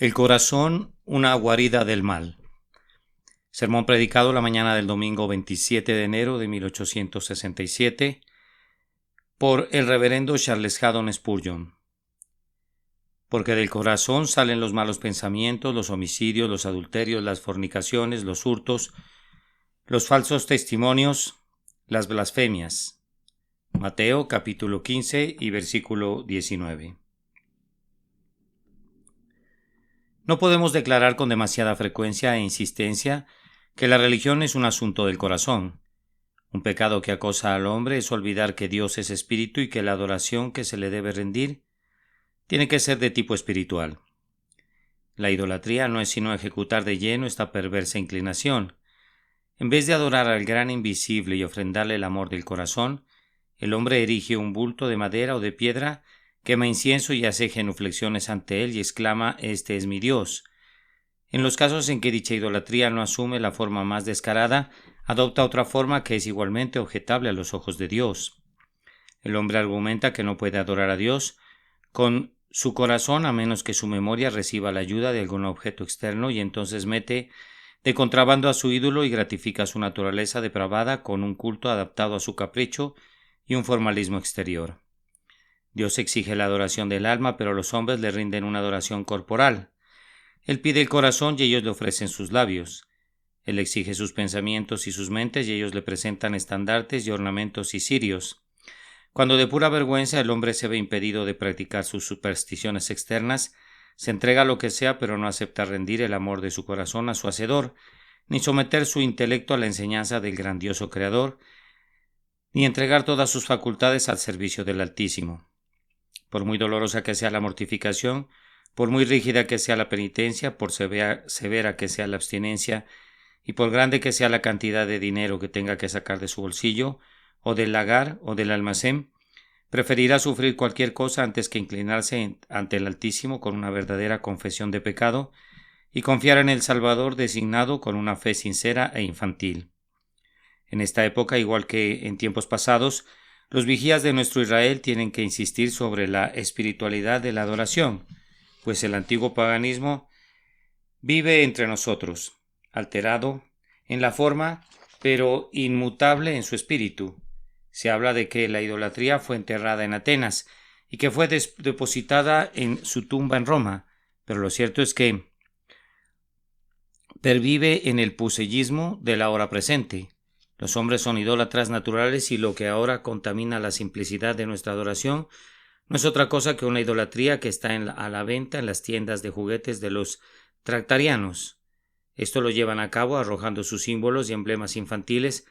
El corazón, una guarida del mal. Sermón predicado la mañana del domingo 27 de enero de 1867 por el reverendo Charles Haddon Spurgeon. Porque del corazón salen los malos pensamientos, los homicidios, los adulterios, las fornicaciones, los hurtos, los falsos testimonios, las blasfemias. Mateo capítulo 15 y versículo 19. No podemos declarar con demasiada frecuencia e insistencia que la religión es un asunto del corazón. Un pecado que acosa al hombre es olvidar que Dios es espíritu y que la adoración que se le debe rendir tiene que ser de tipo espiritual. La idolatría no es sino ejecutar de lleno esta perversa inclinación. En vez de adorar al gran invisible y ofrendarle el amor del corazón, el hombre erige un bulto de madera o de piedra, quema incienso y hace genuflexiones ante él y exclama: «Este es mi Dios». En los casos en que dicha idolatría no asume la forma más descarada, adopta otra forma que es igualmente objetable a los ojos de Dios. El hombre argumenta que no puede adorar a Dios con su corazón a menos que su memoria reciba la ayuda de algún objeto externo, y entonces mete de contrabando a su ídolo y gratifica su naturaleza depravada con un culto adaptado a su capricho y un formalismo exterior. Dios exige la adoración del alma, pero los hombres le rinden una adoración corporal. Él pide el corazón y ellos le ofrecen sus labios. Él exige sus pensamientos y sus mentes y ellos le presentan estandartes y ornamentos y cirios. Cuando de pura vergüenza el hombre se ve impedido de practicar sus supersticiones externas, se entrega a lo que sea, pero no acepta rendir el amor de su corazón a su Hacedor, ni someter su intelecto a la enseñanza del grandioso Creador, ni entregar todas sus facultades al servicio del Altísimo. Por muy dolorosa que sea la mortificación, por muy rígida que sea la penitencia, por severa que sea la abstinencia, y por grande que sea la cantidad de dinero que tenga que sacar de su bolsillo, o del lagar, o del almacén, preferirá sufrir cualquier cosa antes que inclinarse ante el Altísimo con una verdadera confesión de pecado y confiar en el Salvador designado con una fe sincera e infantil. En esta época, igual que en tiempos pasados, los vigías de nuestro Israel tienen que insistir sobre la espiritualidad de la adoración, pues el antiguo paganismo vive entre nosotros, alterado en la forma, pero inmutable en su espíritu. Se habla de que la idolatría fue enterrada en Atenas y que fue depositada en su tumba en Roma, pero lo cierto es que pervive en el pusellismo de la hora presente. Los hombres son idólatras naturales y lo que ahora contamina la simplicidad de nuestra adoración no es otra cosa que una idolatría que está a la venta en las tiendas de juguetes de los tractarianos. Esto lo llevan a cabo arrojando sus símbolos y emblemas infantiles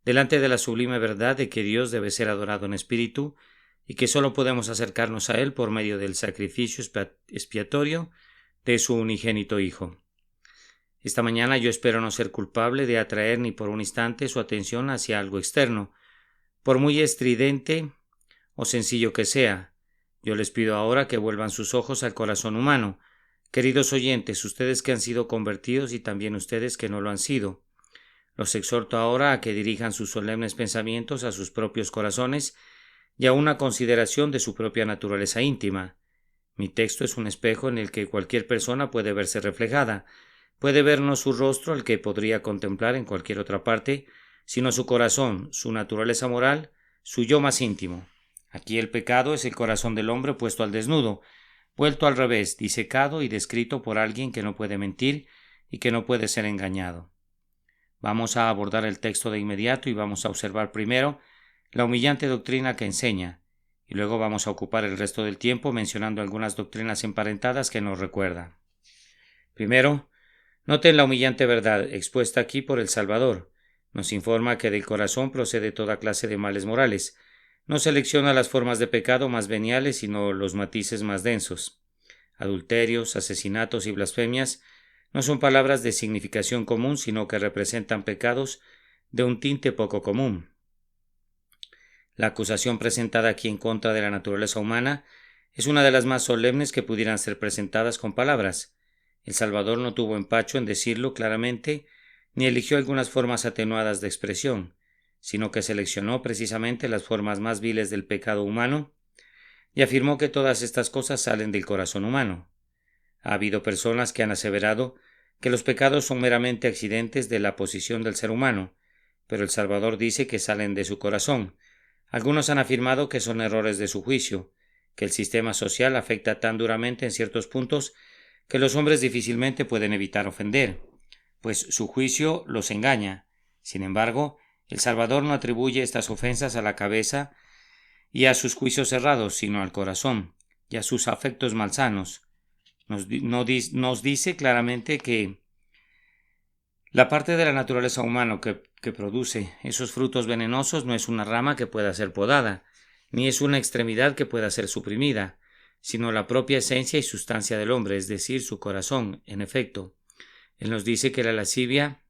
delante de la sublime verdad de que Dios debe ser adorado en espíritu y que sólo podemos acercarnos a Él por medio del sacrificio expiatorio de su unigénito Hijo. Esta mañana yo espero no ser culpable de atraer ni por un instante su atención hacia algo externo, por muy estridente o sencillo que sea. Yo les pido ahora que vuelvan sus ojos al corazón humano. Queridos oyentes, ustedes que han sido convertidos y también ustedes que no lo han sido, los exhorto ahora a que dirijan sus solemnes pensamientos a sus propios corazones y a una consideración de su propia naturaleza íntima. Mi texto es un espejo en el que cualquier persona puede verse reflejada. Puede ver no su rostro, al que podría contemplar en cualquier otra parte, sino su corazón, su naturaleza moral, su yo más íntimo. Aquí el pecado es el corazón del hombre puesto al desnudo, vuelto al revés, disecado y descrito por alguien que no puede mentir y que no puede ser engañado. Vamos a abordar el texto de inmediato y vamos a observar primero la humillante doctrina que enseña, y luego vamos a ocupar el resto del tiempo mencionando algunas doctrinas emparentadas que nos recuerda. Primero, noten la humillante verdad expuesta aquí por el Salvador. Nos informa que del corazón procede toda clase de males morales. No selecciona las formas de pecado más veniales, sino los matices más densos. Adulterios, asesinatos y blasfemias no son palabras de significación común, sino que representan pecados de un tinte poco común. La acusación presentada aquí en contra de la naturaleza humana es una de las más solemnes que pudieran ser presentadas con palabras. El Salvador no tuvo empacho en decirlo claramente, ni eligió algunas formas atenuadas de expresión, sino que seleccionó precisamente las formas más viles del pecado humano y afirmó que todas estas cosas salen del corazón humano. Ha habido personas que han aseverado que los pecados son meramente accidentes de la posición del ser humano, pero el Salvador dice que salen de su corazón. Algunos han afirmado que son errores de su juicio, que el sistema social afecta tan duramente en ciertos puntos que los hombres difícilmente pueden evitar ofender, pues su juicio los engaña. Sin embargo, el Salvador no atribuye estas ofensas a la cabeza y a sus juicios cerrados, sino al corazón y a sus afectos malsanos. Nos dice claramente que la parte de la naturaleza humana que produce esos frutos venenosos no es una rama que pueda ser podada, ni es una extremidad que pueda ser suprimida, sino la propia esencia y sustancia del hombre, es decir, su corazón. En efecto, él nos dice que la lascivia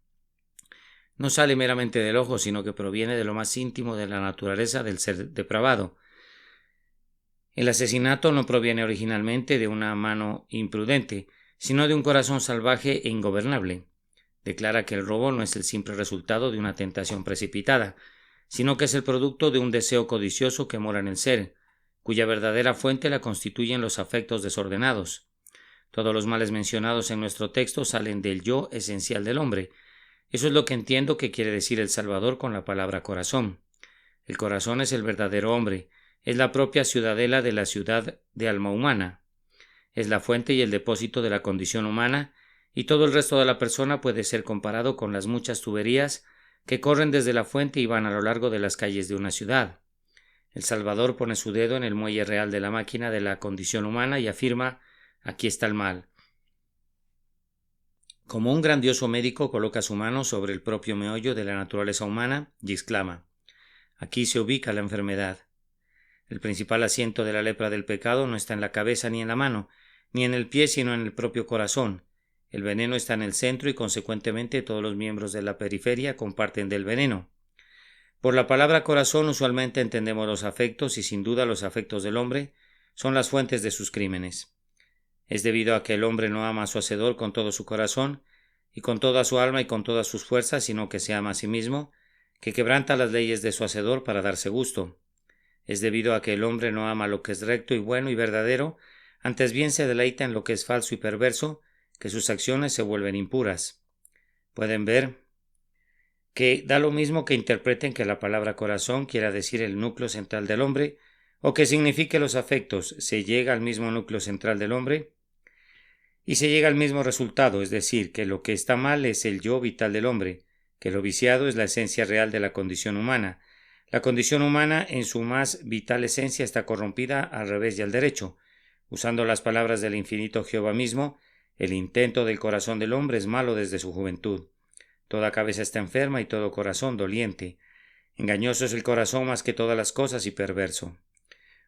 no sale meramente del ojo, sino que proviene de lo más íntimo de la naturaleza del ser depravado. El asesinato no proviene originalmente de una mano imprudente, sino de un corazón salvaje e ingobernable. Declara que el robo no es el simple resultado de una tentación precipitada, sino que es el producto de un deseo codicioso que mora en el ser, cuya verdadera fuente la constituyen los afectos desordenados. Todos los males mencionados en nuestro texto salen del yo esencial del hombre. Eso es lo que entiendo que quiere decir el Salvador con la palabra corazón. El corazón es el verdadero hombre, es la propia ciudadela de la ciudad de alma humana, es la fuente y el depósito de la condición humana, y todo el resto de la persona puede ser comparado con las muchas tuberías que corren desde la fuente y van a lo largo de las calles de una ciudad. El Salvador pone su dedo en el muelle real de la máquina de la condición humana y afirma: aquí está el mal. Como un grandioso médico coloca su mano sobre el propio meollo de la naturaleza humana y exclama: aquí se ubica la enfermedad. El principal asiento de la lepra del pecado no está en la cabeza ni en la mano, ni en el pie, sino en el propio corazón. El veneno está en el centro y consecuentemente todos los miembros de la periferia comparten del veneno. Por la palabra corazón usualmente entendemos los afectos y sin duda los afectos del hombre son las fuentes de sus crímenes. Es debido a que el hombre no ama a su hacedor con todo su corazón y con toda su alma y con todas sus fuerzas, sino que se ama a sí mismo, que quebranta las leyes de su hacedor para darse gusto. Es debido a que el hombre no ama lo que es recto y bueno y verdadero, antes bien se deleita en lo que es falso y perverso, que sus acciones se vuelven impuras. Pueden ver que da lo mismo que interpreten que la palabra corazón quiera decir el núcleo central del hombre, o que signifique los afectos, se llega al mismo núcleo central del hombre y se llega al mismo resultado, es decir, que lo que está mal es el yo vital del hombre, que lo viciado es la esencia real de la condición humana. La condición humana en su más vital esencia está corrompida al revés y al derecho. Usando las palabras del infinito Jehová mismo, el intento del corazón del hombre es malo desde su juventud. Toda cabeza está enferma y todo corazón doliente. Engañoso es el corazón más que todas las cosas y perverso.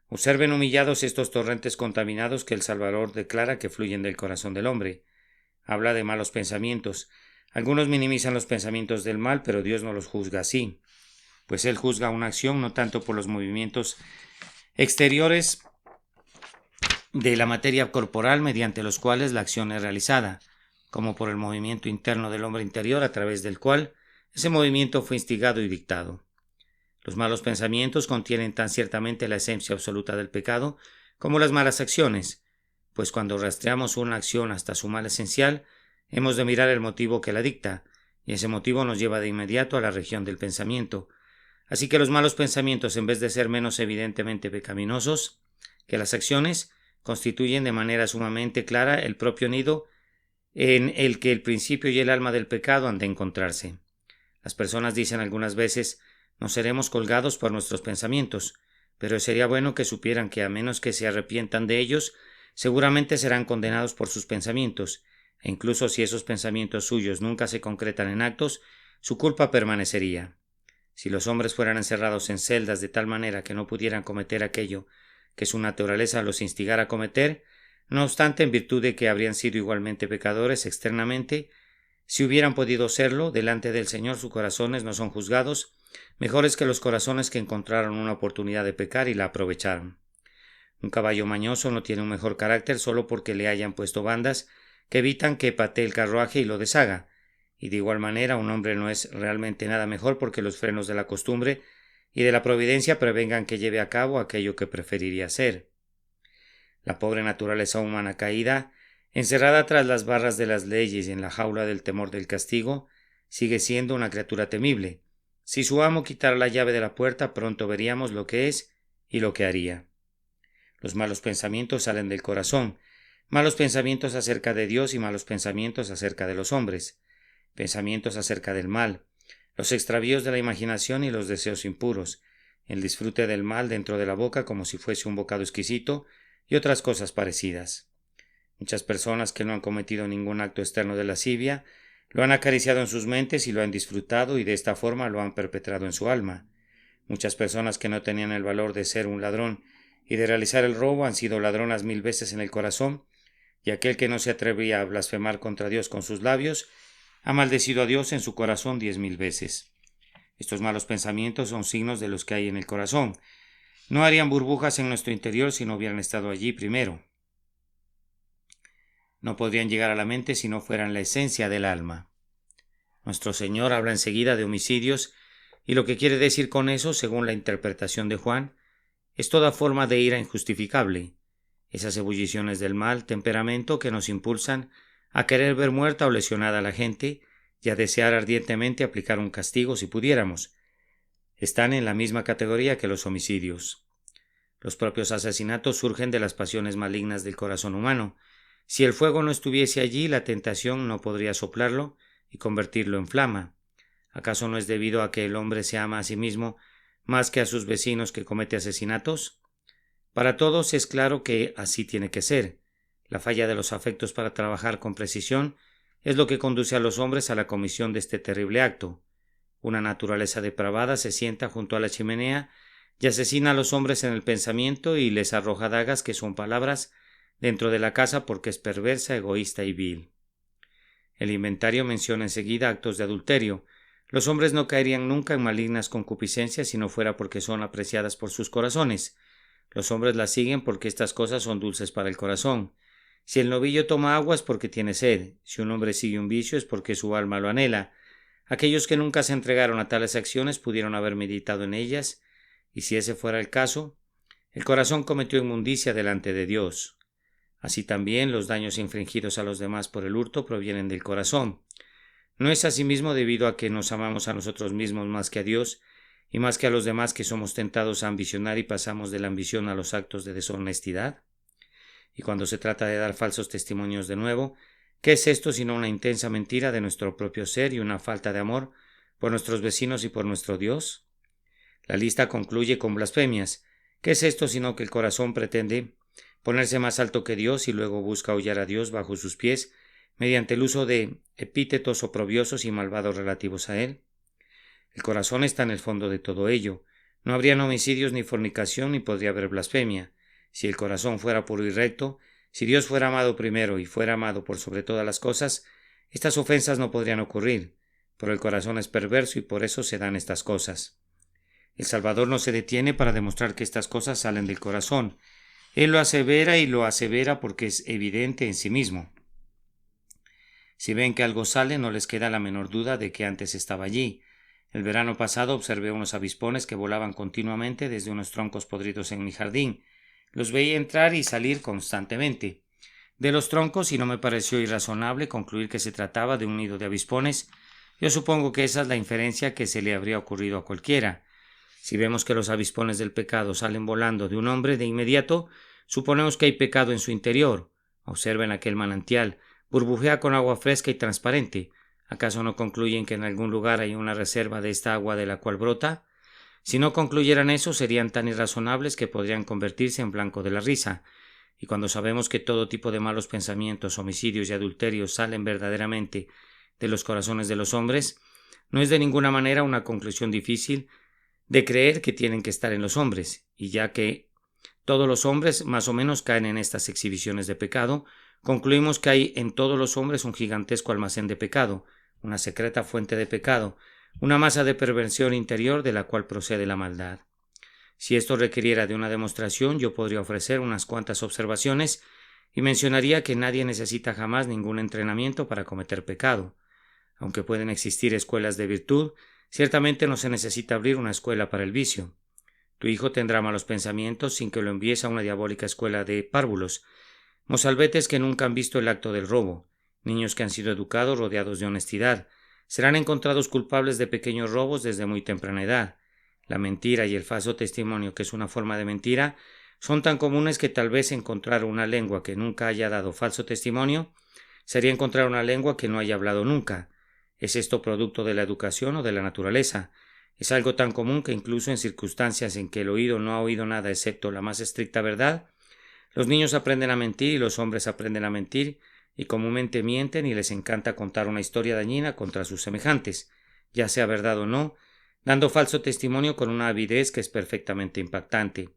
Observen humillados estos torrentes contaminados que el Salvador declara que fluyen del corazón del hombre. Habla de malos pensamientos. Algunos minimizan los pensamientos del mal, pero Dios no los juzga así, pues Él juzga una acción no tanto por los movimientos exteriores de la materia corporal mediante los cuales la acción es realizada, como por el movimiento interno del hombre interior a través del cual ese movimiento fue instigado y dictado. Los malos pensamientos contienen tan ciertamente la esencia absoluta del pecado como las malas acciones, pues cuando rastreamos una acción hasta su mal esencial, hemos de mirar el motivo que la dicta, y ese motivo nos lleva de inmediato a la región del pensamiento. Así que los malos pensamientos, en vez de ser menos evidentemente pecaminosos que las acciones, constituyen de manera sumamente clara el propio nido en el que el principio y el alma del pecado han de encontrarse. Las personas dicen algunas veces: no seremos colgados por nuestros pensamientos, pero sería bueno que supieran que a menos que se arrepientan de ellos, seguramente serán condenados por sus pensamientos, e incluso si esos pensamientos suyos nunca se concretan en actos, su culpa permanecería. Si los hombres fueran encerrados en celdas de tal manera que no pudieran cometer aquello que su naturaleza los instigara a cometer, no obstante, en virtud de que habrían sido igualmente pecadores externamente, si hubieran podido serlo, delante del Señor sus corazones no son juzgados mejores que los corazones que encontraron una oportunidad de pecar y la aprovecharon. Un caballo mañoso no tiene un mejor carácter solo porque le hayan puesto bandas que evitan que patee el carruaje y lo deshaga, y de igual manera un hombre no es realmente nada mejor porque los frenos de la costumbre y de la providencia prevengan que lleve a cabo aquello que preferiría hacer. La pobre naturaleza humana caída Encerrada tras las barras de las leyes y en la jaula del temor del castigo, sigue siendo una criatura temible. Si su amo quitara la llave de la puerta, pronto veríamos lo que es y lo que haría. Los malos pensamientos salen del corazón, malos pensamientos acerca de Dios y malos pensamientos acerca de los hombres, pensamientos acerca del mal, los extravíos de la imaginación y los deseos impuros, el disfrute del mal dentro de la boca como si fuese un bocado exquisito y otras cosas parecidas. Muchas personas que no han cometido ningún acto externo de lascivia lo han acariciado en sus mentes y lo han disfrutado y de esta forma lo han perpetrado en su alma. Muchas personas que no tenían el valor de ser un ladrón y de realizar el robo han sido ladronas 1000 veces en el corazón, y aquel que no se atrevía a blasfemar contra Dios con sus labios ha maldecido a Dios en su corazón 10.000 veces. Estos malos pensamientos son signos de los que hay en el corazón. No harían burbujas en nuestro interior si no hubieran estado allí primero. No podrían llegar a la mente si no fueran la esencia del alma. Nuestro Señor habla enseguida de homicidios, y lo que quiere decir con eso, según la interpretación de Juan, es toda forma de ira injustificable, esas ebulliciones del mal temperamento que nos impulsan a querer ver muerta o lesionada a la gente y a desear ardientemente aplicar un castigo si pudiéramos. Están en la misma categoría que los homicidios. Los propios asesinatos surgen de las pasiones malignas del corazón humano. Si el fuego no estuviese allí, la tentación no podría soplarlo y convertirlo en flama. ¿Acaso no es debido a que el hombre se ama a sí mismo más que a sus vecinos que comete asesinatos? Para todos es claro que así tiene que ser. La falla de los afectos para trabajar con precisión es lo que conduce a los hombres a la comisión de este terrible acto. Una naturaleza depravada se sienta junto a la chimenea y asesina a los hombres en el pensamiento y les arroja dagas que son palabras dentro de la casa porque es perversa, egoísta y vil. El inventario menciona enseguida actos de adulterio. Los hombres no caerían nunca en malignas concupiscencias si no fuera porque son apreciadas por sus corazones. Los hombres las siguen porque estas cosas son dulces para el corazón. Si el novillo toma agua es porque tiene sed. Si un hombre sigue un vicio es porque su alma lo anhela. Aquellos que nunca se entregaron a tales acciones pudieron haber meditado en ellas, y si ese fuera el caso, el corazón cometió inmundicia delante de Dios. Así también los daños infligidos a los demás por el hurto provienen del corazón. ¿No es asimismo debido a que nos amamos a nosotros mismos más que a Dios y más que a los demás que somos tentados a ambicionar y pasamos de la ambición a los actos de deshonestidad? Y cuando se trata de dar falsos testimonios de nuevo, ¿qué es esto sino una intensa mentira de nuestro propio ser y una falta de amor por nuestros vecinos y por nuestro Dios? La lista concluye con blasfemias. ¿Qué es esto sino que el corazón pretende ponerse más alto que Dios y luego busca hollar a Dios bajo sus pies mediante el uso de epítetos oprobiosos y malvados relativos a Él? El corazón está en el fondo de todo ello. No habrían homicidios ni fornicación ni podría haber blasfemia. Si el corazón fuera puro y recto, si Dios fuera amado primero y fuera amado por sobre todas las cosas, estas ofensas no podrían ocurrir, pero el corazón es perverso y por eso se dan estas cosas. El Salvador no se detiene para demostrar que estas cosas salen del corazón. Él lo asevera y lo asevera porque es evidente en sí mismo. Si ven que algo sale, no les queda la menor duda de que antes estaba allí. El verano pasado observé unos avispones que volaban continuamente desde unos troncos podridos en mi jardín. Los veía entrar y salir constantemente de los troncos y no me pareció irrazonable concluir que se trataba de un nido de avispones. Yo supongo que esa es la inferencia que se le habría ocurrido a cualquiera. Si vemos que los avispones del pecado salen volando de un hombre de inmediato, suponemos que hay pecado en su interior. Observen aquel manantial, burbujea con agua fresca y transparente. ¿Acaso no concluyen que en algún lugar hay una reserva de esta agua de la cual brota? Si no concluyeran eso, serían tan irrazonables que podrían convertirse en blanco de la risa. Y cuando sabemos que todo tipo de malos pensamientos, homicidios y adulterios salen verdaderamente de los corazones de los hombres, no es de ninguna manera una conclusión difícil de creer que tienen que estar en los hombres, y ya que todos los hombres más o menos caen en estas exhibiciones de pecado, concluimos que hay en todos los hombres un gigantesco almacén de pecado, una secreta fuente de pecado, una masa de perversión interior de la cual procede la maldad. Si esto requiriera de una demostración, yo podría ofrecer unas cuantas observaciones y mencionaría que nadie necesita jamás ningún entrenamiento para cometer pecado. Aunque pueden existir escuelas de virtud, ciertamente no se necesita abrir una escuela para el vicio. Tu hijo tendrá malos pensamientos sin que lo envíes a una diabólica escuela de párvulos. mozalbetes que nunca han visto el acto del robo, niños que han sido educados rodeados de honestidad, serán encontrados culpables de pequeños robos desde muy temprana edad. La mentira y el falso testimonio, que es una forma de mentira, son tan comunes que tal vez encontrar una lengua que nunca haya dado falso testimonio sería encontrar una lengua que no haya hablado nunca. ¿Es esto producto de la educación o de la naturaleza? Es algo tan común que incluso en circunstancias en que el oído no ha oído nada excepto la más estricta verdad, los niños aprenden a mentir y los hombres aprenden a mentir y comúnmente mienten y les encanta contar una historia dañina contra sus semejantes, ya sea verdad o no, dando falso testimonio con una avidez que es perfectamente impactante.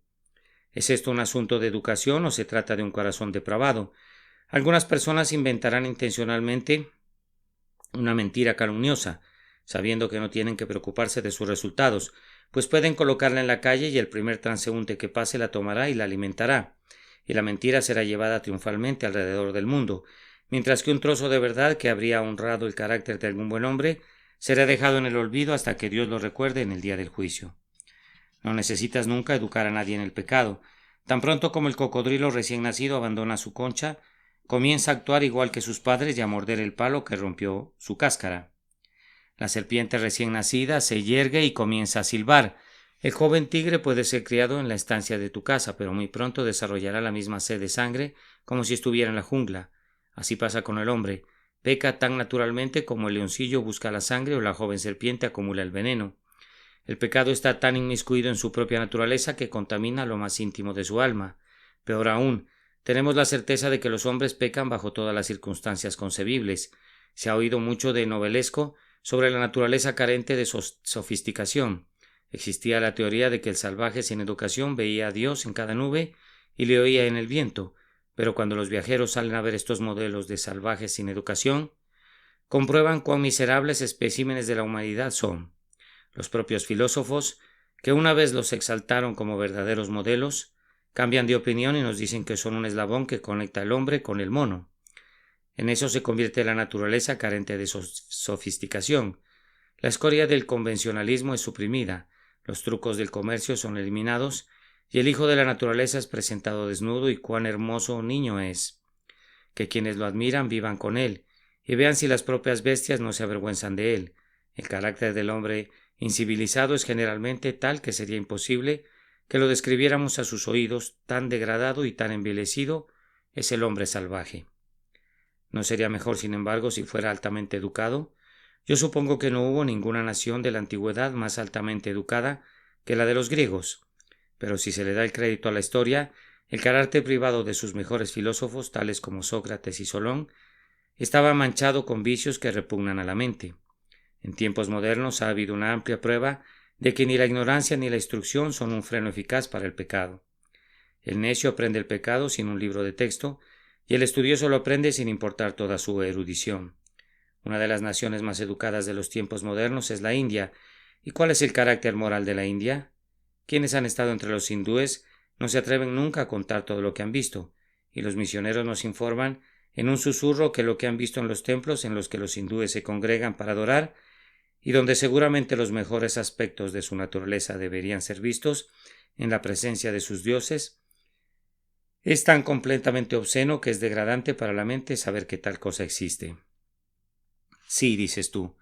¿Es esto un asunto de educación o se trata de un corazón depravado? Algunas personas inventarán intencionalmente una mentira calumniosa, sabiendo que no tienen que preocuparse de sus resultados, pues pueden colocarla en la calle y el primer transeúnte que pase la tomará y la alimentará, y la mentira será llevada triunfalmente alrededor del mundo, mientras que un trozo de verdad que habría honrado el carácter de algún buen hombre será dejado en el olvido hasta que Dios lo recuerde en el día del juicio. No necesitas nunca educar a nadie en el pecado. Tan pronto como el cocodrilo recién nacido abandona su concha, comienza a actuar igual que sus padres y a morder el palo que rompió su cáscara. La serpiente recién nacida se yergue y comienza a silbar. El joven tigre puede ser criado en la estancia de tu casa, pero muy pronto desarrollará la misma sed de sangre como si estuviera en la jungla. Así pasa con el hombre. Peca tan naturalmente como el leoncillo busca la sangre o la joven serpiente acumula el veneno. El pecado está tan inmiscuido en su propia naturaleza que contamina lo más íntimo de su alma. Peor aún, tenemos la certeza de que los hombres pecan bajo todas las circunstancias concebibles. Se ha oído mucho de novelesco sobre la naturaleza carente de sofisticación. Existía la teoría de que el salvaje sin educación veía a Dios en cada nube y le oía en el viento, pero cuando los viajeros salen a ver estos modelos de salvajes sin educación, comprueban cuán miserables especímenes de la humanidad son. Los propios filósofos, que una vez los exaltaron como verdaderos modelos, cambian de opinión y nos dicen que son un eslabón que conecta al hombre con el mono. En eso se convierte la naturaleza carente de sofisticación. La escoria del convencionalismo es suprimida, los trucos del comercio son eliminados y el hijo de la naturaleza es presentado desnudo y cuán hermoso niño es. Que quienes lo admiran vivan con él y vean si las propias bestias no se avergüenzan de él. El carácter del hombre incivilizado es generalmente tal que sería imposible que lo describiéramos a sus oídos, tan degradado y tan envilecido es el hombre salvaje. ¿No sería mejor, sin embargo, si fuera altamente educado? Yo supongo que no hubo ninguna nación de la antigüedad más altamente educada que la de los griegos, pero si se le da el crédito a la historia, el carácter privado de sus mejores filósofos, tales como Sócrates y Solón, estaba manchado con vicios que repugnan a la mente. En tiempos modernos ha habido una amplia prueba de que ni la ignorancia ni la instrucción son un freno eficaz para el pecado. El necio aprende el pecado sin un libro de texto y el estudioso lo aprende sin importar toda su erudición. Una de las naciones más educadas de los tiempos modernos es la India. ¿Y cuál es el carácter moral de la India? Quienes han estado entre los hindúes no se atreven nunca a contar todo lo que han visto, y los misioneros nos informan en un susurro que lo que han visto en los templos en los que los hindúes se congregan para adorar y donde seguramente los mejores aspectos de su naturaleza deberían ser vistos en la presencia de sus dioses, es tan completamente obsceno que es degradante para la mente saber que tal cosa existe. Sí, dices tú,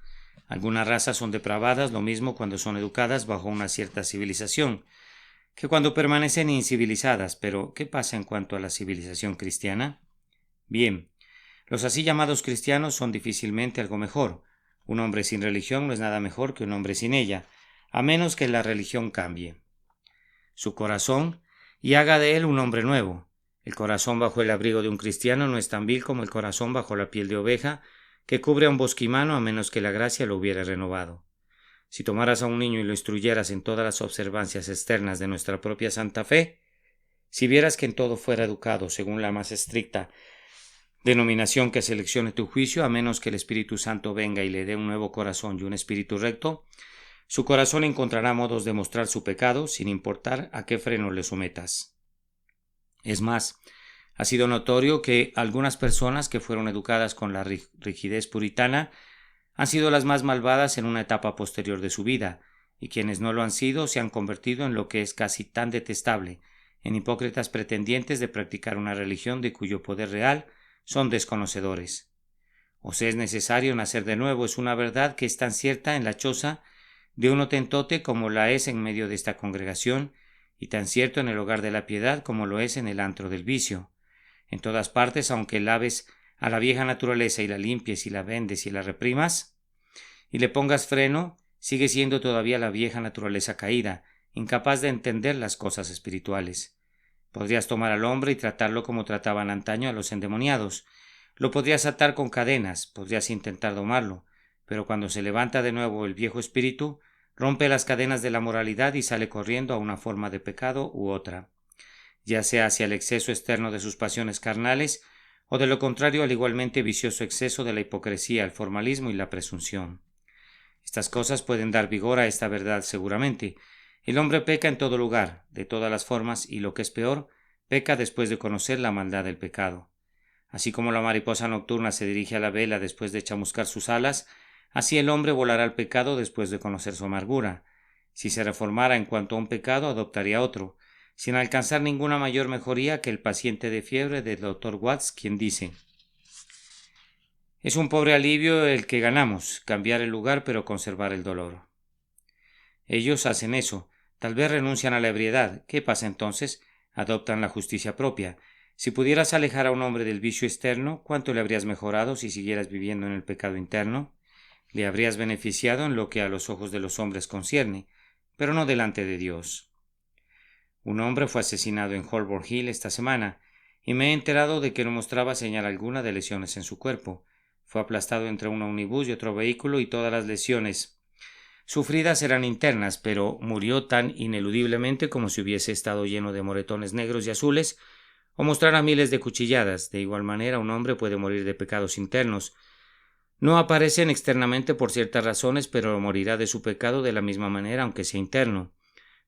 algunas razas son depravadas lo mismo cuando son educadas bajo una cierta civilización, que cuando permanecen incivilizadas, pero ¿qué pasa en cuanto a la civilización cristiana? Bien, los así llamados cristianos son difícilmente algo mejor. Un hombre sin religión no es nada mejor que un hombre sin ella, a menos que la religión cambie su corazón y haga de él un hombre nuevo. El corazón bajo el abrigo de un cristiano no es tan vil como el corazón bajo la piel de oveja que cubre a un bosquimano a menos que la gracia lo hubiera renovado. Si tomaras a un niño y lo instruyeras en todas las observancias externas de nuestra propia santa fe, si vieras que en todo fuera educado según la más estricta denominación que seleccione tu juicio, a menos que el Espíritu Santo venga y le dé un nuevo corazón y un espíritu recto, su corazón encontrará modos de mostrar su pecado sin importar a qué freno le sometas. Es más, ha sido notorio que algunas personas que fueron educadas con la rigidez puritana han sido las más malvadas en una etapa posterior de su vida, y quienes no lo han sido se han convertido en lo que es casi tan detestable, en hipócritas pretendientes de practicar una religión de cuyo poder real son desconocedores. Os es necesario nacer de nuevo es una verdad que es tan cierta en la choza de un hotentote como la es en medio de esta congregación, y tan cierto en el hogar de la piedad como lo es en el antro del vicio. En todas partes, aunque laves a la vieja naturaleza y la limpies y la vendes y la reprimas, y le pongas freno, sigue siendo todavía la vieja naturaleza caída, incapaz de entender las cosas espirituales. Podrías tomar al hombre y tratarlo como trataban antaño a los endemoniados. Lo podrías atar con cadenas, podrías intentar domarlo, pero cuando se levanta de nuevo el viejo espíritu, rompe las cadenas de la moralidad y sale corriendo a una forma de pecado u otra, ya sea hacia el exceso externo de sus pasiones carnales, o de lo contrario al igualmente vicioso exceso de la hipocresía, el formalismo y la presunción. Estas cosas pueden dar vigor a esta verdad seguramente. El hombre peca en todo lugar, de todas las formas, y lo que es peor, peca después de conocer la maldad del pecado. Así como la mariposa nocturna se dirige a la vela después de chamuscar sus alas, así el hombre volará al pecado después de conocer su amargura. Si se reformara en cuanto a un pecado, adoptaría otro, sin alcanzar ninguna mayor mejoría que el paciente de fiebre del Dr. Watts, quien dice: es un pobre alivio el que ganamos, cambiar el lugar pero conservar el dolor. Ellos hacen eso, tal vez renuncian a la ebriedad. ¿Qué pasa entonces? Adoptan la justicia propia. Si pudieras alejar a un hombre del vicio externo, ¿cuánto le habrías mejorado si siguieras viviendo en el pecado interno? Le habrías beneficiado en lo que a los ojos de los hombres concierne, pero no delante de Dios. Un hombre fue asesinado en Holborn Hill esta semana, y me he enterado de que no mostraba señal alguna de lesiones en su cuerpo. Fue aplastado entre un omnibus y otro vehículo y todas las lesiones sufridas eran internas, pero murió tan ineludiblemente como si hubiese estado lleno de moretones negros y azules o mostrara miles de cuchilladas. De igual manera, un hombre puede morir de pecados internos. No aparecen externamente por ciertas razones, pero morirá de su pecado de la misma manera, aunque sea interno.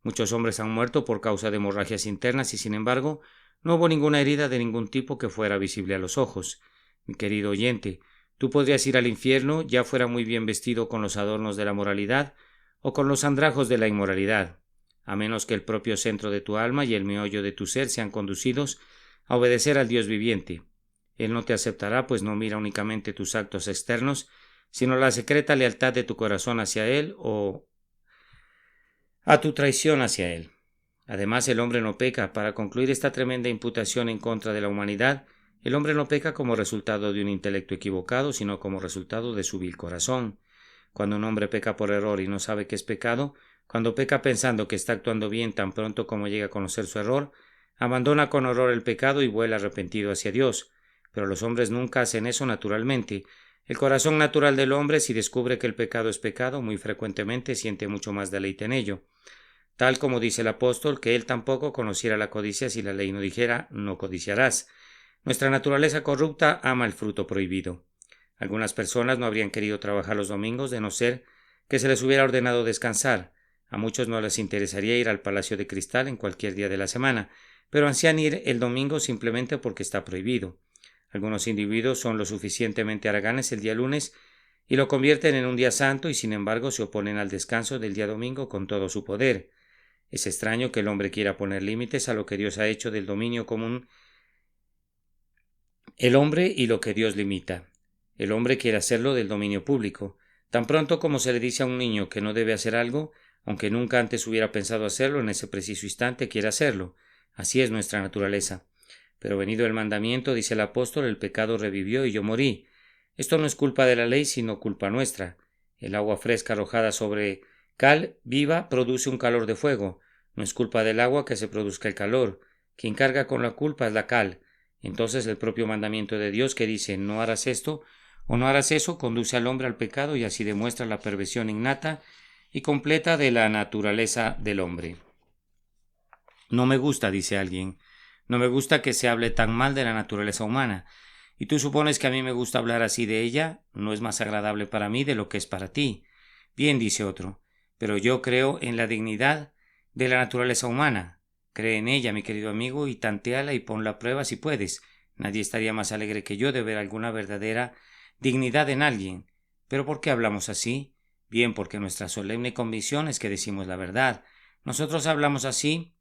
Muchos hombres han muerto por causa de hemorragias internas y, sin embargo, no hubo ninguna herida de ningún tipo que fuera visible a los ojos. Mi querido oyente, tú podrías ir al infierno, ya fuera muy bien vestido con los adornos de la moralidad o con los andrajos de la inmoralidad, a menos que el propio centro de tu alma y el meollo de tu ser sean conducidos a obedecer al Dios viviente. Él no te aceptará, pues no mira únicamente tus actos externos, sino la secreta lealtad de tu corazón hacia Él o a tu traición hacia Él. Además, el hombre no peca. Para concluir esta tremenda imputación en contra de la humanidad, el hombre no peca como resultado de un intelecto equivocado, sino como resultado de su vil corazón. Cuando un hombre peca por error y no sabe que es pecado, cuando peca pensando que está actuando bien tan pronto como llega a conocer su error, abandona con horror el pecado y vuela arrepentido hacia Dios. Pero los hombres nunca hacen eso naturalmente. El corazón natural del hombre, si descubre que el pecado es pecado, muy frecuentemente siente mucho más deleite en ello. Tal como dice el apóstol, que él tampoco conociera la codicia si la ley no dijera: no codiciarás. Nuestra naturaleza corrupta ama el fruto prohibido. Algunas personas no habrían querido trabajar los domingos de no ser que se les hubiera ordenado descansar. A muchos no les interesaría ir al Palacio de Cristal en cualquier día de la semana, pero ansían ir el domingo simplemente porque está prohibido. Algunos individuos son lo suficientemente haraganes el día lunes y lo convierten en un día santo, y sin embargo se oponen al descanso del día domingo con todo su poder. Es extraño que el hombre quiera poner límites a lo que Dios ha hecho del dominio común. El hombre y lo que Dios limita. El hombre quiere hacerlo del dominio público. Tan pronto como se le dice a un niño que no debe hacer algo, aunque nunca antes hubiera pensado hacerlo, en ese preciso instante quiere hacerlo. Así es nuestra naturaleza. Pero venido el mandamiento, dice el apóstol, el pecado revivió y yo morí. Esto no es culpa de la ley, sino culpa nuestra. El agua fresca arrojada sobre cal viva produce un calor de fuego. No es culpa del agua que se produzca el calor. Quien carga con la culpa es la cal. Entonces el propio mandamiento de Dios, que dice no harás esto o no harás eso, conduce al hombre al pecado y así demuestra la perversión innata y completa de la naturaleza del hombre. No me gusta, dice alguien, no me gusta que se hable tan mal de la naturaleza humana. ¿Y tú supones que a mí me gusta hablar así de ella? No es más agradable para mí de lo que es para ti. Bien, dice otro, pero yo creo en la dignidad de la naturaleza humana. Cree en ella, mi querido amigo, y tantéala y ponla a prueba si puedes. Nadie estaría más alegre que yo de ver alguna verdadera dignidad en alguien. ¿Pero por qué hablamos así? Bien, porque nuestra solemne convicción es que decimos la verdad. Nosotros hablamos así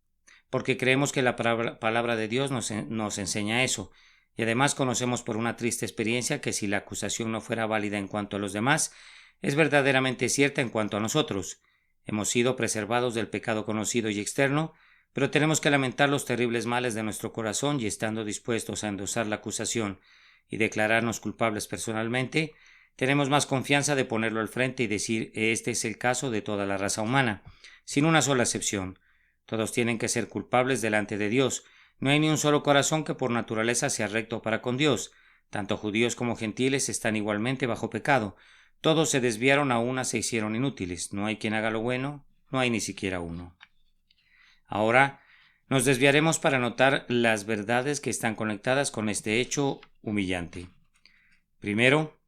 porque creemos que la palabra de Dios nos enseña eso, y además conocemos por una triste experiencia que si la acusación no fuera válida en cuanto a los demás, es verdaderamente cierta en cuanto a nosotros. Hemos sido preservados del pecado conocido y externo, pero tenemos que lamentar los terribles males de nuestro corazón y estando dispuestos a endosar la acusación y declararnos culpables personalmente, tenemos más confianza de ponerlo al frente y decir este es el caso de toda la raza humana, sin una sola excepción. Todos tienen que ser culpables delante de Dios. No hay ni un solo corazón que por naturaleza sea recto para con Dios. Tanto judíos como gentiles están igualmente bajo pecado. Todos se desviaron, a una se hicieron inútiles. No hay quien haga lo bueno, no hay ni siquiera uno. Ahora nos desviaremos para notar las verdades que están conectadas con este hecho humillante. Primero,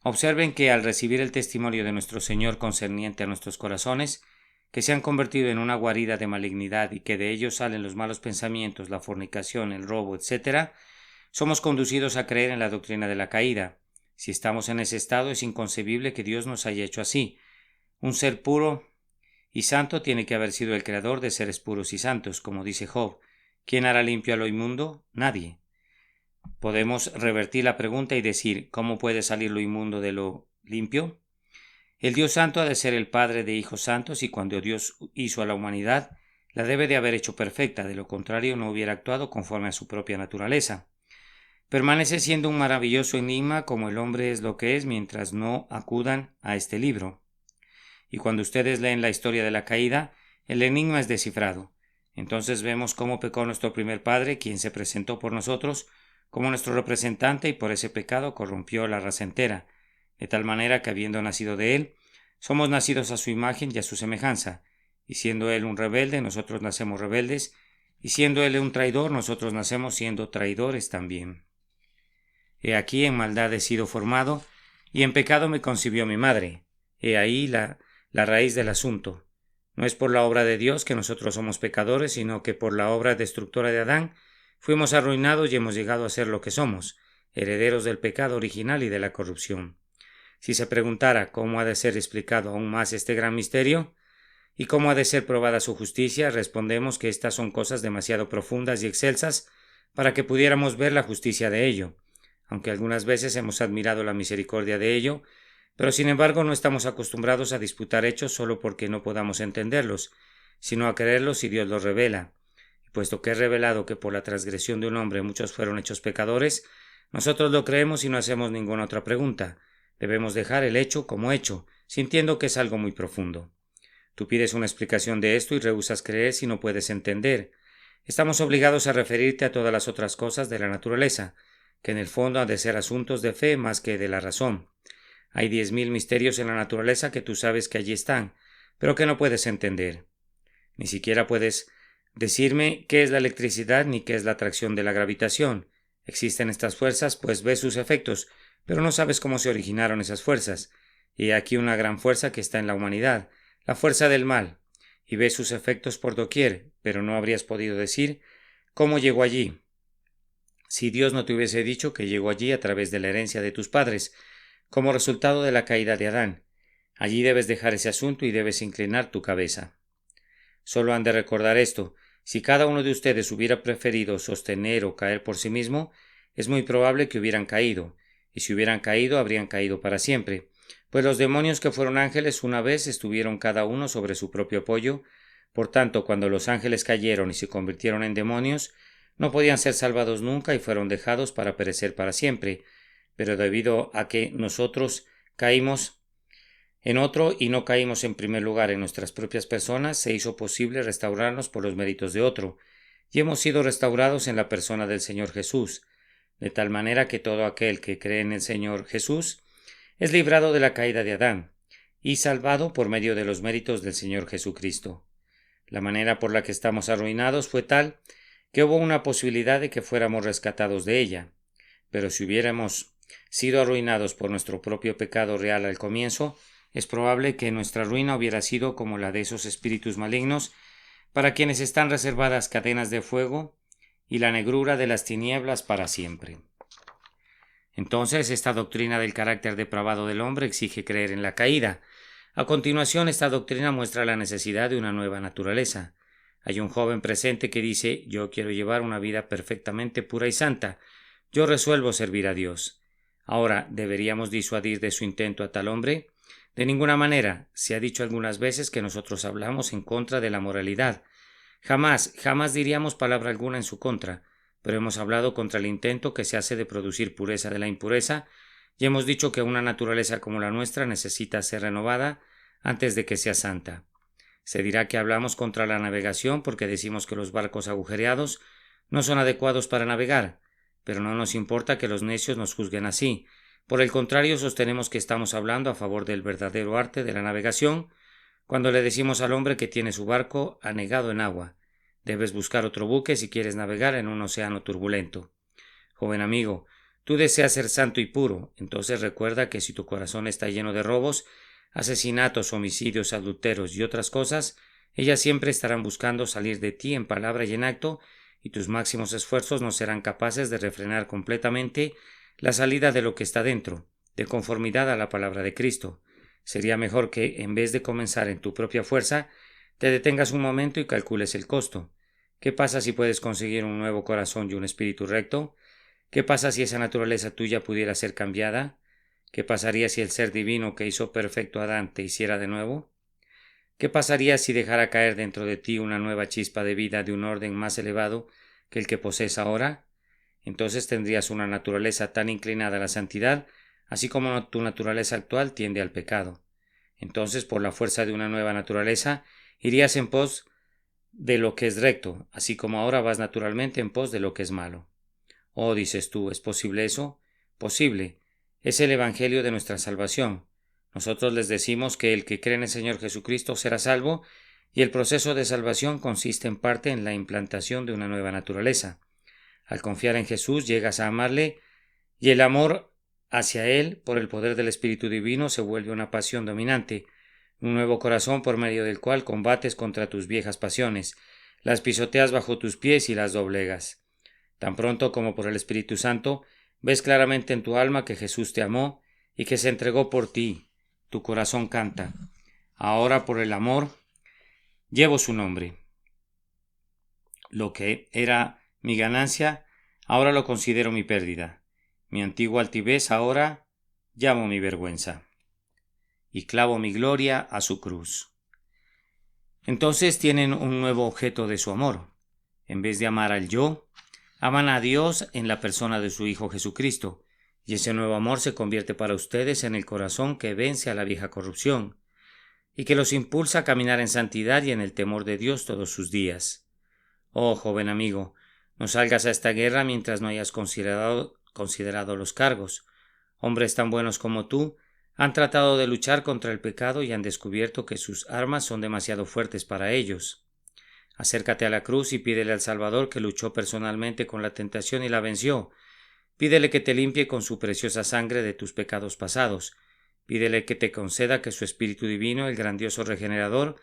observen que al recibir el testimonio de nuestro Señor concerniente a nuestros corazones, que se han convertido en una guarida de malignidad y que de ellos salen los malos pensamientos, la fornicación, el robo, etc., somos conducidos a creer en la doctrina de la caída. Si estamos en ese estado, es inconcebible que Dios nos haya hecho así. Un ser puro y santo tiene que haber sido el creador de seres puros y santos, como dice Job. ¿Quién hará limpio a lo inmundo? Nadie. Podemos revertir la pregunta y decir, ¿cómo puede salir lo inmundo de lo limpio? El Dios santo ha de ser el Padre de hijos santos y cuando Dios hizo a la humanidad, la debe de haber hecho perfecta, de lo contrario no hubiera actuado conforme a su propia naturaleza. Permanece siendo un maravilloso enigma como el hombre es lo que es mientras no acudan a este libro. Y cuando ustedes leen la historia de la caída, el enigma es descifrado. Entonces vemos cómo pecó nuestro primer padre, quien se presentó por nosotros como nuestro representante y por ese pecado corrompió a la raza entera, de tal manera que habiendo nacido de él, somos nacidos a su imagen y a su semejanza, y siendo él un rebelde, nosotros nacemos rebeldes, y siendo él un traidor, nosotros nacemos siendo traidores también. He aquí en maldad he sido formado, y en pecado me concibió mi madre. He ahí la raíz del asunto. No es por la obra de Dios que nosotros somos pecadores, sino que por la obra destructora de Adán fuimos arruinados y hemos llegado a ser lo que somos, herederos del pecado original y de la corrupción. Si se preguntara cómo ha de ser explicado aún más este gran misterio y cómo ha de ser probada su justicia, respondemos que estas son cosas demasiado profundas y excelsas para que pudiéramos ver la justicia de ello, aunque algunas veces hemos admirado la misericordia de ello, pero sin embargo no estamos acostumbrados a disputar hechos solo porque no podamos entenderlos, sino a creerlos si Dios los revela. Y puesto que es revelado que por la transgresión de un hombre muchos fueron hechos pecadores, nosotros lo creemos y no hacemos ninguna otra pregunta. Debemos dejar el hecho como hecho, sintiendo que es algo muy profundo. Tú pides una explicación de esto y rehusas creer si no puedes entender. Estamos obligados a referirte a todas las otras cosas de la naturaleza, que en el fondo han de ser asuntos de fe más que de la razón. Hay 10.000 misterios en la naturaleza que tú sabes que allí están, pero que no puedes entender. Ni siquiera puedes decirme qué es la electricidad ni qué es la atracción de la gravitación. Existen estas fuerzas, pues ves sus efectos, pero no sabes cómo se originaron esas fuerzas. Y aquí una gran fuerza que está en la humanidad, la fuerza del mal, y ves sus efectos por doquier, pero no habrías podido decir cómo llegó allí. Si Dios no te hubiese dicho que llegó allí a través de la herencia de tus padres, como resultado de la caída de Adán. Allí debes dejar ese asunto y debes inclinar tu cabeza. Solo han de recordar esto: si cada uno de ustedes hubiera preferido sostener o caer por sí mismo, es muy probable que hubieran caído, y si hubieran caído, habrían caído para siempre, pues los demonios que fueron ángeles una vez estuvieron cada uno sobre su propio apoyo. Por tanto, cuando los ángeles cayeron y se convirtieron en demonios, no podían ser salvados nunca y fueron dejados para perecer para siempre, pero debido a que nosotros caímos en otro y no caímos en primer lugar en nuestras propias personas, se hizo posible restaurarnos por los méritos de otro, y hemos sido restaurados en la persona del Señor Jesús, de tal manera que todo aquel que cree en el Señor Jesús es librado de la caída de Adán, y salvado por medio de los méritos del Señor Jesucristo. La manera por la que estamos arruinados fue tal que hubo una posibilidad de que fuéramos rescatados de ella, pero si hubiéramos sido arruinados por nuestro propio pecado real al comienzo, es probable que nuestra ruina hubiera sido como la de esos espíritus malignos para quienes están reservadas cadenas de fuego y la negrura de las tinieblas para siempre. Entonces, esta doctrina del carácter depravado del hombre exige creer en la caída. A continuación, esta doctrina muestra la necesidad de una nueva naturaleza. Hay un joven presente que dice: yo quiero llevar una vida perfectamente pura y santa. Yo resuelvo servir a Dios. Ahora, ¿deberíamos disuadir de su intento a tal hombre? De ninguna manera. Se ha dicho algunas veces que nosotros hablamos en contra de la moralidad. Jamás diríamos palabra alguna en su contra, pero hemos hablado contra el intento que se hace de producir pureza de la impureza, y hemos dicho que una naturaleza como la nuestra necesita ser renovada antes de que sea santa. Se dirá que hablamos contra la navegación porque decimos que los barcos agujereados no son adecuados para navegar, pero no nos importa que los necios nos juzguen así. Por el contrario, sostenemos que estamos hablando a favor del verdadero arte de la navegación cuando le decimos al hombre que tiene su barco anegado en agua: debes buscar otro buque si quieres navegar en un océano turbulento. Joven amigo, tú deseas ser santo y puro, entonces recuerda que si tu corazón está lleno de robos, asesinatos, homicidios, adulterios y otras cosas, ellas siempre estarán buscando salir de ti en palabra y en acto, y tus máximos esfuerzos no serán capaces de refrenar completamente la salida de lo que está dentro, de conformidad a la palabra de Cristo. Sería mejor que, en vez de comenzar en tu propia fuerza, te detengas un momento y calcules el costo. ¿Qué pasa si puedes conseguir un nuevo corazón y un espíritu recto? ¿Qué pasa si esa naturaleza tuya pudiera ser cambiada? ¿Qué pasaría si el ser divino que hizo perfecto a Adán te hiciera de nuevo? ¿Qué pasaría si dejara caer dentro de ti una nueva chispa de vida de un orden más elevado que el que posees ahora? Entonces tendrías una naturaleza tan inclinada a la santidad, así como tu naturaleza actual tiende al pecado. Entonces, por la fuerza de una nueva naturaleza, irías en pos de lo que es recto, así como ahora vas naturalmente en pos de lo que es malo. Oh, dices tú, ¿es posible eso? Posible. Es el Evangelio de nuestra salvación. Nosotros les decimos que el que cree en el Señor Jesucristo será salvo, y el proceso de salvación consiste en parte en la implantación de una nueva naturaleza. Al confiar en Jesús llegas a amarle, y el amor hacia Él, por el poder del Espíritu Divino, se vuelve una pasión dominante, un nuevo corazón por medio del cual combates contra tus viejas pasiones, las pisoteas bajo tus pies y las doblegas. Tan pronto como por el Espíritu Santo, ves claramente en tu alma que Jesús te amó y que se entregó por ti. Tu corazón canta: ahora por el amor llevo su nombre. Lo que era mi ganancia, ahora lo considero mi pérdida. Mi antigua altivez ahora llamo mi vergüenza. Y clavo mi gloria a su cruz. Entonces tienen un nuevo objeto de su amor. En vez de amar al yo, aman a Dios en la persona de su Hijo Jesucristo, y ese nuevo amor se convierte para ustedes en el corazón que vence a la vieja corrupción, y que los impulsa a caminar en santidad y en el temor de Dios todos sus días. Oh, joven amigo, no salgas a esta guerra mientras no hayas considerado los cargos. Hombres tan buenos como tú han tratado de luchar contra el pecado y han descubierto que sus armas son demasiado fuertes para ellos. Acércate a la cruz y pídele al Salvador que luchó personalmente con la tentación y la venció. Pídele que te limpie con su preciosa sangre de tus pecados pasados. Pídele que te conceda que su Espíritu Divino, el grandioso regenerador,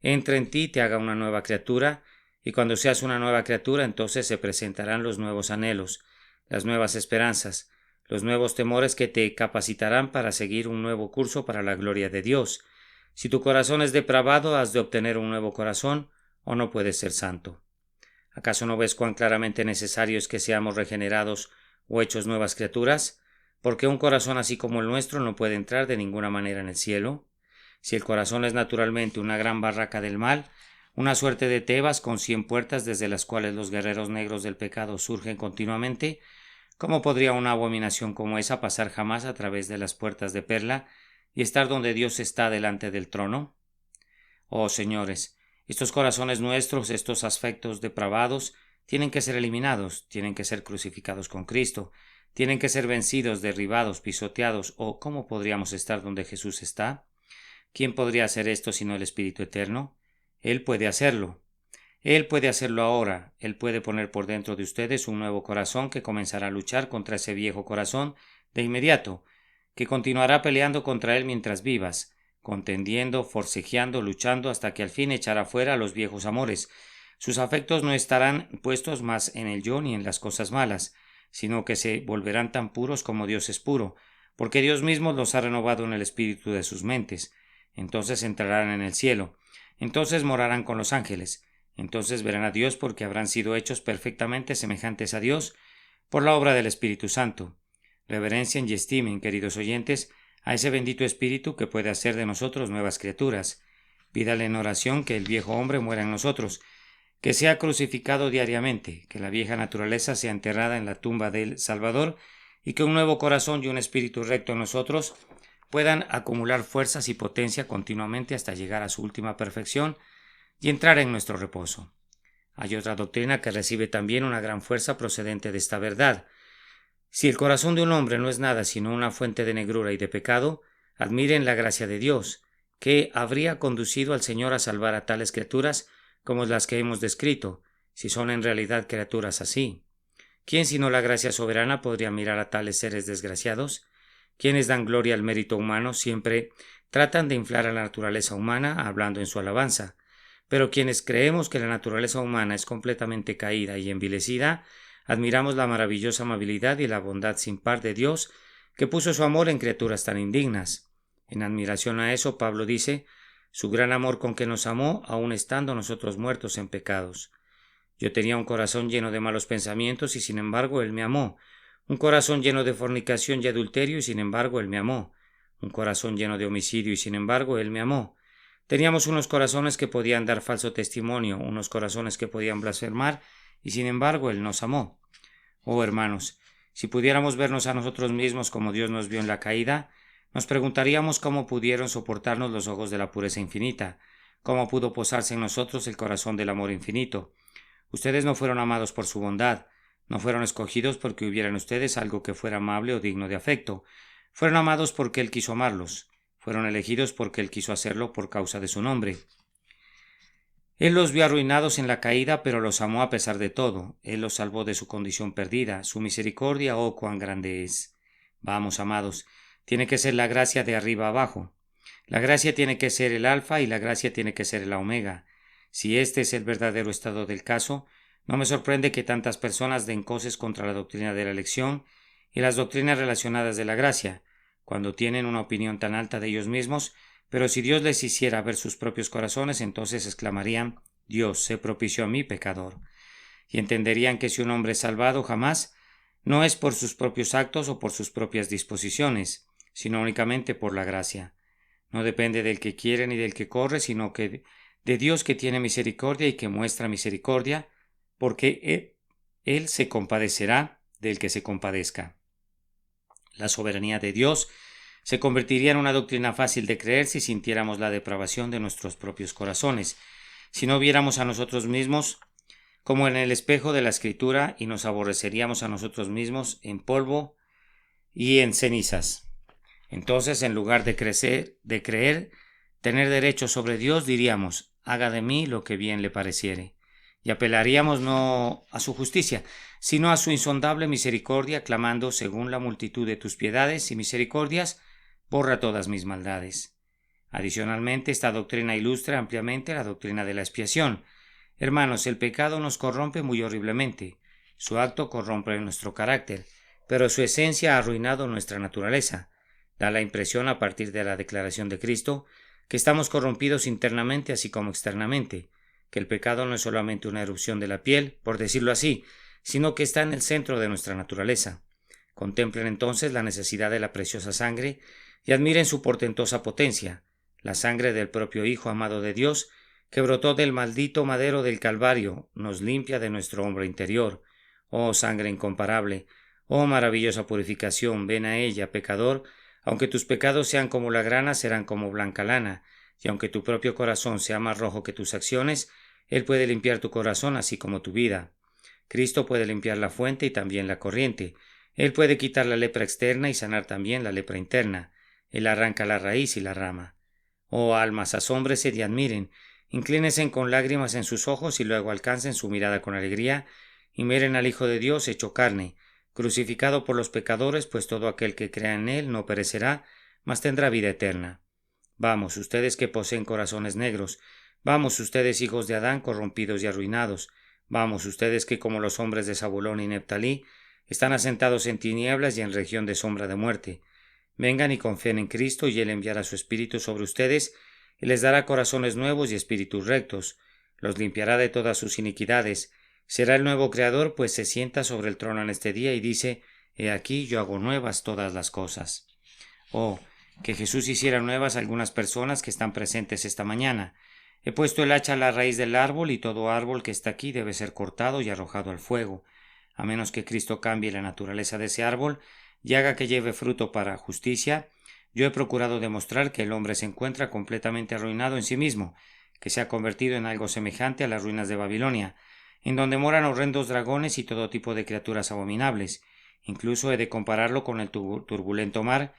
entre en ti y te haga una nueva criatura, y cuando seas una nueva criatura, entonces se presentarán los nuevos anhelos, las nuevas esperanzas, los nuevos temores que te capacitarán para seguir un nuevo curso para la gloria de Dios. Si tu corazón es depravado, has de obtener un nuevo corazón, o no puedes ser santo. ¿Acaso no ves cuán claramente necesario es que seamos regenerados o hechos nuevas criaturas? Porque un corazón así como el nuestro no puede entrar de ninguna manera en el cielo. Si el corazón es naturalmente una gran barraca del mal, una suerte de Tebas con 100 puertas desde las cuales los guerreros negros del pecado surgen continuamente, ¿cómo podría una abominación como esa pasar jamás a través de las puertas de perla y estar donde Dios está delante del trono? Oh, señores, estos corazones nuestros, estos afectos depravados, tienen que ser eliminados, tienen que ser crucificados con Cristo, tienen que ser vencidos, derribados, pisoteados, o ¿cómo podríamos estar donde Jesús está? ¿Quién podría hacer esto sino el Espíritu Eterno? Él puede hacerlo. Él puede hacerlo ahora. Él puede poner por dentro de ustedes un nuevo corazón que comenzará a luchar contra ese viejo corazón de inmediato, que continuará peleando contra él mientras vivas, contendiendo, forcejeando, luchando hasta que al fin echará fuera los viejos amores. Sus afectos no estarán puestos más en el yo ni en las cosas malas, sino que se volverán tan puros como Dios es puro, porque Dios mismo los ha renovado en el espíritu de sus mentes. Entonces entrarán en el cielo. Entonces morarán con los ángeles. Entonces verán a Dios porque habrán sido hechos perfectamente semejantes a Dios por la obra del Espíritu Santo. Reverencien y estimen, queridos oyentes, a ese bendito Espíritu que puede hacer de nosotros nuevas criaturas. Pídale en oración que el viejo hombre muera en nosotros, que sea crucificado diariamente, que la vieja naturaleza sea enterrada en la tumba del Salvador y que un nuevo corazón y un espíritu recto en nosotros puedan acumular fuerzas y potencia continuamente hasta llegar a su última perfección y entrar en nuestro reposo. Hay otra doctrina que recibe también una gran fuerza procedente de esta verdad. Si el corazón de un hombre no es nada sino una fuente de negrura y de pecado, admiren la gracia de Dios, que habría conducido al Señor a salvar a tales criaturas como las que hemos descrito, si son en realidad criaturas así. ¿Quién sino la gracia soberana podría mirar a tales seres desgraciados? Quienes dan gloria al mérito humano siempre tratan de inflar a la naturaleza humana hablando en su alabanza, pero quienes creemos que la naturaleza humana es completamente caída y envilecida, admiramos la maravillosa amabilidad y la bondad sin par de Dios que puso su amor en criaturas tan indignas. En admiración a eso, Pablo dice, su gran amor con que nos amó, aun estando nosotros muertos en pecados. Yo tenía un corazón lleno de malos pensamientos y sin embargo Él me amó. Un corazón lleno de fornicación y adulterio y sin embargo Él me amó. Un corazón lleno de homicidio y sin embargo Él me amó. Teníamos unos corazones que podían dar falso testimonio, unos corazones que podían blasfemar y sin embargo Él nos amó. Oh hermanos, si pudiéramos vernos a nosotros mismos como Dios nos vio en la caída, nos preguntaríamos cómo pudieron soportarnos los ojos de la pureza infinita, cómo pudo posarse en nosotros el corazón del amor infinito. Ustedes no fueron amados por su bondad, no fueron escogidos porque hubiera en ustedes algo que fuera amable o digno de afecto, fueron amados porque Él quiso amarlos, fueron elegidos porque Él quiso hacerlo por causa de su nombre. Él los vio arruinados en la caída, pero los amó a pesar de todo. Él los salvó de su condición perdida. Su misericordia, oh, cuán grande es. Vamos, amados, tiene que ser la gracia de arriba abajo. La gracia tiene que ser el alfa y la gracia tiene que ser el omega. Si este es el verdadero estado del caso, no me sorprende que tantas personas den coces contra la doctrina de la elección y las doctrinas relacionadas de la gracia, cuando tienen una opinión tan alta de ellos mismos. Pero si Dios les hiciera ver sus propios corazones, entonces exclamarían, Dios, sé propicio a mí, pecador. Y entenderían que si un hombre es salvado jamás, no es por sus propios actos o por sus propias disposiciones, sino únicamente por la gracia. No depende del que quiere ni del que corre, sino que de Dios que tiene misericordia y que muestra misericordia, porque Él se compadecerá del que se compadezca. La soberanía de Dios se convertiría en una doctrina fácil de creer si sintiéramos la depravación de nuestros propios corazones, si no viéramos a nosotros mismos como en el espejo de la Escritura y nos aborreceríamos a nosotros mismos en polvo y en cenizas. Entonces, en lugar de creer, tener derecho sobre Dios, diríamos, haga de mí lo que bien le pareciere. Y apelaríamos no a su justicia, sino a su insondable misericordia, clamando, según la multitud de tus piedades y misericordias, borra todas mis maldades. Adicionalmente, esta doctrina ilustra ampliamente la doctrina de la expiación. Hermanos, el pecado nos corrompe muy horriblemente. Su acto corrompe nuestro carácter, pero su esencia ha arruinado nuestra naturaleza. Da la impresión, a partir de la declaración de Cristo, que estamos corrompidos internamente así como externamente, que el pecado no es solamente una erupción de la piel, por decirlo así, sino que está en el centro de nuestra naturaleza. Contemplen entonces la necesidad de la preciosa sangre y admiren su portentosa potencia, la sangre del propio Hijo amado de Dios, que brotó del maldito madero del Calvario, nos limpia de nuestro hombre interior. Oh sangre incomparable, oh maravillosa purificación, ven a ella, pecador. Aunque tus pecados sean como la grana, serán como blanca lana, y aunque tu propio corazón sea más rojo que tus acciones, Él puede limpiar tu corazón así como tu vida. Cristo puede limpiar la fuente y también la corriente. Él puede quitar la lepra externa y sanar también la lepra interna. Él arranca la raíz y la rama. Oh almas, asómbrense y admiren, inclínense con lágrimas en sus ojos y luego alcancen su mirada con alegría y miren al Hijo de Dios hecho carne, crucificado por los pecadores, pues todo aquel que crea en Él no perecerá, mas tendrá vida eterna. Vamos, ustedes que poseen corazones negros, vamos, ustedes hijos de Adán corrompidos y arruinados, vamos, ustedes que como los hombres de Zabulón y Neftalí están asentados en tinieblas y en región de sombra de muerte. Vengan y confíen en Cristo y Él enviará su Espíritu sobre ustedes y les dará corazones nuevos y espíritus rectos. los limpiará de todas sus iniquidades. Será el nuevo Creador, pues se sienta sobre el trono en este día y dice: He aquí yo hago nuevas todas las cosas. Oh, que Jesús hiciera nuevas a algunas personas que están presentes esta mañana. He puesto el hacha a la raíz del árbol, y todo árbol que está aquí debe ser cortado y arrojado al fuego, a menos que Cristo cambie la naturaleza de ese árbol y haga que lleve fruto para justicia. Yo he procurado demostrar que el hombre se encuentra completamente arruinado en sí mismo, que se ha convertido en algo semejante a las ruinas de Babilonia, en donde moran horrendos dragones y todo tipo de criaturas abominables. Incluso he de compararlo con el turbulento mar,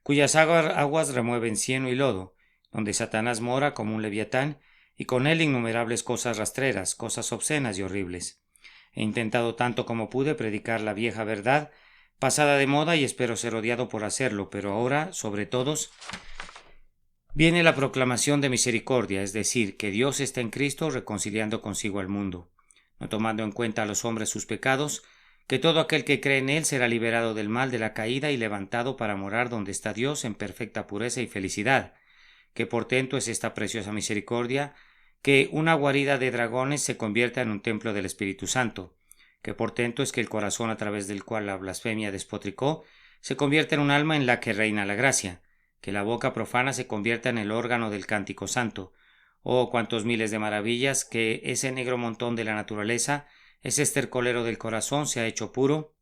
cuyas aguas remueven cieno y lodo, donde Satanás mora como un leviatán, y con él innumerables cosas rastreras, cosas obscenas y horribles. He intentado tanto como pude predicar la vieja verdad, pasada de moda, y espero ser odiado por hacerlo, pero ahora, sobre todos, viene la proclamación de misericordia, es decir, que Dios está en Cristo reconciliando consigo al mundo, no tomando en cuenta a los hombres sus pecados, que todo aquel que cree en Él será liberado del mal de la caída y levantado para morar donde está Dios en perfecta pureza y felicidad. Qué portento es esta preciosa misericordia, que una guarida de dragones se convierta en un templo del Espíritu Santo. Qué portento es que el corazón a través del cual la blasfemia despotricó se convierta en un alma en la que reina la gracia, que la boca profana se convierta en el órgano del cántico santo. Oh, cuántos miles de maravillas, que ese negro montón de la naturaleza, ese estercolero del corazón, se ha hecho puro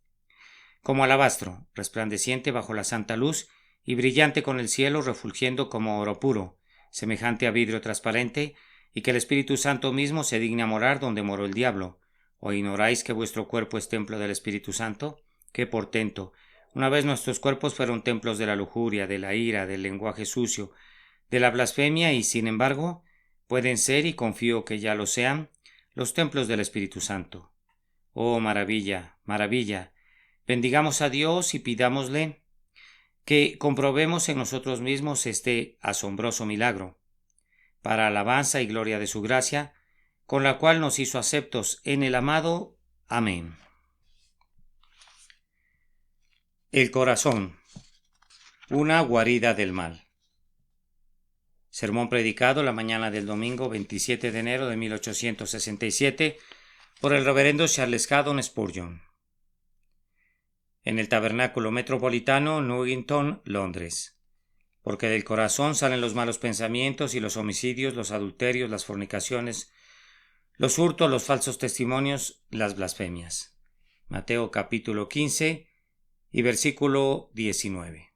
como alabastro, resplandeciente bajo la santa luz y brillante con el cielo, refulgiendo como oro puro, semejante a vidrio transparente, y que el Espíritu Santo mismo se digna morar donde moró el diablo. ¿O ignoráis que vuestro cuerpo es templo del Espíritu Santo? ¡Qué portento! Una vez nuestros cuerpos fueron templos de la lujuria, de la ira, del lenguaje sucio, de la blasfemia, y sin embargo pueden ser, y confío que ya lo sean, los templos del Espíritu Santo. ¡Oh, maravilla, maravilla! Bendigamos a Dios y pidámosle que comprobemos en nosotros mismos este asombroso milagro, para alabanza y gloria de su gracia, con la cual nos hizo aceptos en el amado. Amén. El corazón, una guarida del mal. Sermón predicado la mañana del domingo 27 de enero de 1867 por el reverendo Charles Haddon Spurgeon, en el Tabernáculo Metropolitano, Newington, Londres. Porque del corazón salen los malos pensamientos y los homicidios, los adulterios, las fornicaciones, los hurtos, los falsos testimonios, las blasfemias. Mateo capítulo 15 y versículo 19.